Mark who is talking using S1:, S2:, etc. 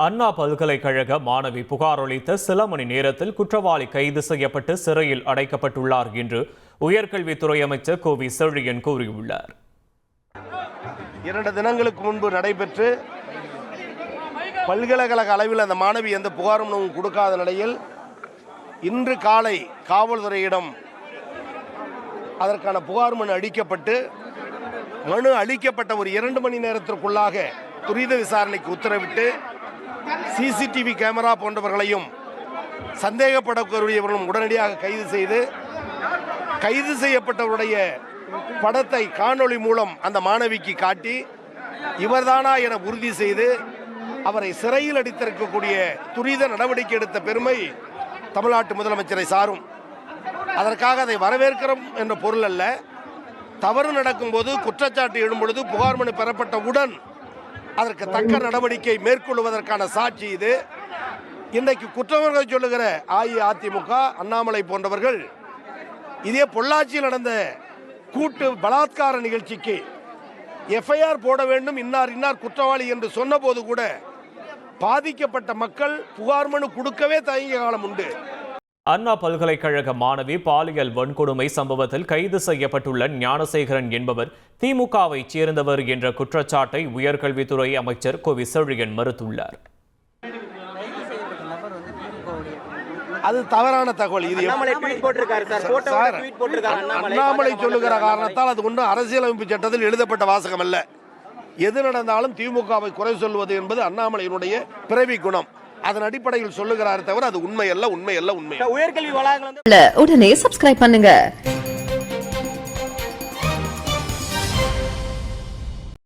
S1: அண்ணா பல்கலைக்கழக மாணவி புகார் அளித்த சில மணி நேரத்தில் குற்றவாளி கைது செய்யப்பட்டு சிறையில் அடைக்கப்பட்டுள்ளார் என்று உயர்கல்வித்துறை அமைச்சர் கோவி செழியன் கூறியுள்ளார்.
S2: 2 தினங்களுக்கு முன்பு நடைபெற்று பல்கலைக்கழக அளவில் அந்த மாணவி எந்த புகாரும் கொடுக்காத நிலையில் இன்று காலை காவல்துறையிடம் அதற்கான புகார் மனு அளிக்கப்பட்டு மனு அளிக்கப்பட்ட ஒரு 2 மணி நேரத்திற்குள்ளாக துரித விசாரணைக்கு உத்தரவிட்டு சிசிடிவி கேமரா போன்றவர்களையும் சந்தேகப்படக்கூடியவர்களும் உடனடியாக கைது செய்து கைது செய்யப்பட்டவருடைய படத்தை காணொளி மூலம் அந்த மாணவிக்கு காட்டி இவர்தானா என உறுதி செய்து அவரை சிறையில் அடைத்திருக்கக்கூடிய துரித நடவடிக்கை எடுத்த பெருமை தமிழ்நாட்டு முதலமைச்சரை சாரும். அதற்காக அதை வரவேற்கிறோம் என்ற பொருள் அல்ல. தவறு நடக்கும்போது குற்றச்சாட்டு எழும்பொழுது புகார் மனு பெறப்பட்டவுடன் அதற்கு தக்க நடவடிக்கை மேற்கொள்வதற்கான சாட்சி இது. இன்றைக்கு குற்றவாளிகள் சொல்லுகிற அஇஅதிமுக, அண்ணாமலை போன்றவர்கள் இதே பொள்ளாச்சியில் நடந்த கூட்டு பலாத்கார நிகழ்ச்சிக்கு எஃப்ஐஆர் போட வேண்டும், இன்னார் குற்றவாளி என்று சொன்னபோது கூட பாதிக்கப்பட்ட மக்கள் புகார் மனு கொடுக்கவே தயங்கிய காலம் உண்டு.
S1: அண்ணா பல்கலைக்கழக மாணவி பாலியல் வன்கொடுமை சம்பவத்தில் கைது செய்யப்பட்டுள்ள ஞானசேகரன் என்பவர் திமுகவை சேர்ந்தவர் என்ற குற்றச்சாட்டை உயர்கல்வித்துறை அமைச்சர் கோவி செழியன் மறுத்துள்ளார்.
S2: அது தவறான தகவல். இது அண்ணாமலை சொல்லுகிற காரணத்தால் அது ஒன்றும் அரசியலமைப்பு சட்டத்தில் எழுதப்பட்ட வாசகம் அல்ல. எது நடந்தாலும் திமுகவை குறை சொல்வது என்பது அண்ணாமலையினுடைய பிறவி குணம். அதன் அடிப்படையில் சொல்லுகிறார் தவிர அது உண்மை அல்ல. உடனே சப்ஸ்கிரைப் பண்ணுங்க.